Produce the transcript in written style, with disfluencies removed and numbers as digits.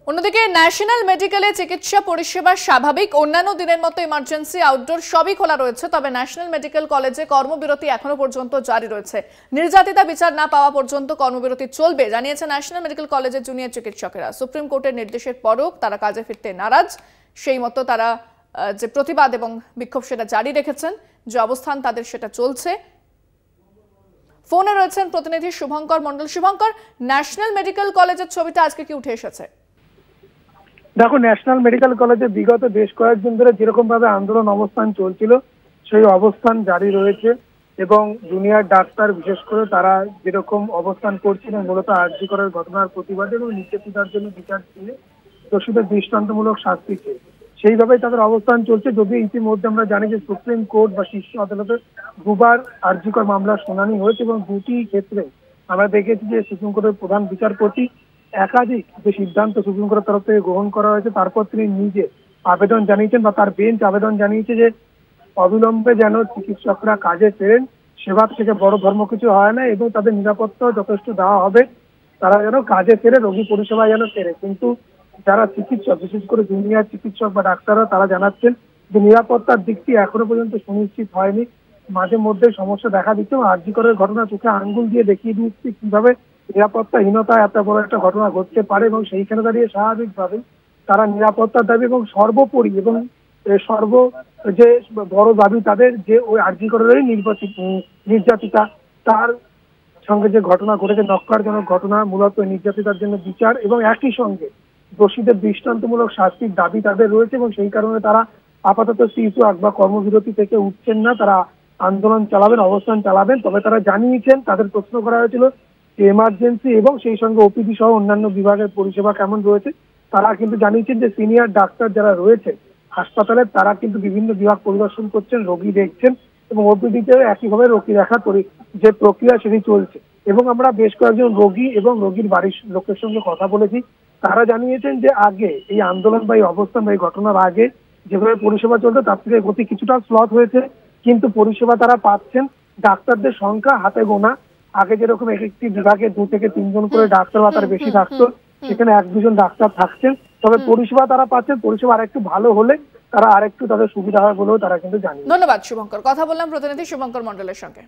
অন্যদিকে ন্যাশনাল মেডিকেলে চিকিৎসা পরিষেবা স্বাভাবিক, অন্যান্য দিনের মতো ইমার্জেন্সি আউটডোর সবই খোলা রয়েছে। তবে ন্যাশনাল মেডিকেল কলেজে কর্মবিরতি এখনো পর্যন্ত জারি রয়েছে। নির্যাতিতা বিচার না পাওয়া পর্যন্ত কর্মবিরতি চলবে জানিয়েছে ন্যাশনাল মেডিকেল কলেজের জুনিয়র চিকিৎসকেরা। সুপ্রিম কোর্টের নির্দেশের পরও তারা কাজে ফিরতে নারাজ। সেই মতো তারা যে প্রতিবাদ এবং বিক্ষোভ সেটা জারি রেখেছেন, যে অবস্থান তাদের সেটা চলছে। ফোনে রয়েছেন প্রতিনিধি শুভঙ্কর মণ্ডল। শুভঙ্কর, ন্যাশনাল মেডিকেল কলেজের ছবিটা আজকে কি উঠে এসেছে? দেখো, ন্যাশনাল মেডিকেল কলেজে বিগত বেশ কয়েকদিন ধরে যেরকম ভাবে আন্দোলন অবস্থান চলছিল সেই অবস্থান জারি রয়েছে এবং জুনিয়র ডাক্তার বিশেষ করে তারা যেরকম অবস্থান করছিলেন মূলত আরজি করার ঘটনার প্রতিবাদে এবং নির্যাতিতার জন্য বিচার চেয়ে দোষীদের দৃষ্টান্তমূলক শাস্তি চেয়ে সেইভাবেই তাদের অবস্থান চলছে। যদিও ইতিমধ্যে আমরা জানি যে সুপ্রিম কোর্ট বা শীর্ষ আদালতে দুবার আরজিকর মামলার শুনানি হয়েছে এবং দুটি ক্ষেত্রে আমরা দেখেছি যে সুপ্রিম কোর্টের প্রধান বিচারপতি একাধিক যে সিদ্ধান্ত সুপ্রিম কোর্টের তরফ থেকে গ্রহণ করা হয়েছে তারপর তিনি নিজে আবেদন জানিয়েছেন বা তার বেঞ্চ আবেদন জানিয়েছে যে অবিলম্বে যেন চিকিৎসকরা কাজে ফেরেন, সেবা থেকে বড় ধর্ম কিছু হয় না এবং তাদের নিরাপত্তাও যথেষ্ট দেওয়া হবে, তারা যেন কাজে ফেরে, রোগী পরিষেবা যেন ফেরে। কিন্তু যারা চিকিৎসক বিশেষ করে জুনিয়র চিকিৎসক বা ডাক্তাররা তারা জানাচ্ছেন যে নিরাপত্তার দিকটি এখনো পর্যন্ত সুনিশ্চিত হয়নি, মাঝে মধ্যে সমস্যা দেখা দিচ্ছে এবং আরজি করের ঘটনা চোখে আঙ্গুল দিয়ে দেখিয়ে দিচ্ছে কিভাবে নিরাপত্তাহীনতা এত বড় একটা ঘটনা ঘটতে পারে এবং সেইখানে দাঁড়িয়ে স্বাভাবিকভাবে তারা নিরাপত্তার দাবি এবং সর্বোপরি এবং সর্ব যে বড় দাবি তাদের যে ওই আরজি করেরই নির্যাতিতা তার সঙ্গে যে ঘটনা ঘটেছে নক্কারজনক ঘটনা, মূলত নির্যাতিতার জন্য বিচার এবং একই সঙ্গে দোষীদের দৃষ্টান্তমূলক শাস্তির দাবি তাদের রয়েছে এবং সেই কারণে তারা আপাতত শিশু বা কর্মবিরতি থেকে উঠছেন না, তারা আন্দোলন চালাবেন, অবস্থান চালাবেন। তবে তারা জানিয়েছেন, তাদের প্রশ্ন করা হয়েছিল যে এমার্জেন্সি এবং সেই সঙ্গে ওপিডি সহ অন্যান্য বিভাগের পরিষেবা কেমন রয়েছে। তারা কিন্তু জানিয়েছেন যে সিনিয়র ডাক্তার যারা রয়েছে হাসপাতালে তারা কিন্তু বিভিন্ন বিভাগ পরিদর্শন করছেন, রোগী দেখছেন এবং ওপিডিতে একইভাবে রোগী দেখার যে প্রক্রিয়া সেটি চলছে। এবং আমরা বেশ কয়েকজন রোগী এবং রোগীর বাড়ির লোকের সঙ্গে কথা বলেছি, তারা জানিয়েছেন যে আগে এই আন্দোলন বা এই অবস্থান বা এই ঘটনার আগে যেভাবে পরিষেবা চলতো তার থেকে গতি কিছুটা স্লথ হয়েছে, কিন্তু পরিষেবা তারা পাচ্ছেন। ডাক্তারদের সংখ্যা হাতে গোনা, আগে যেরকম একটি বিভাগে 2 থেকে 3 জন করে ডাক্তার বা তার বেশি থাকতো, সেখানে 1-2 জন ডাক্তার থাকছেন। তবে পরিষেবা তারা পাচ্ছেন, পরিষেবা আরেকটু ভালো হলে তারা আরেকটু তাদের সুবিধা হয় বলেও তারা কিন্তু জানিয়েছেন। ধন্যবাদ শুভঙ্কর। কথা বললাম প্রতিনিধি শুভঙ্কর মণ্ডলের সঙ্গে।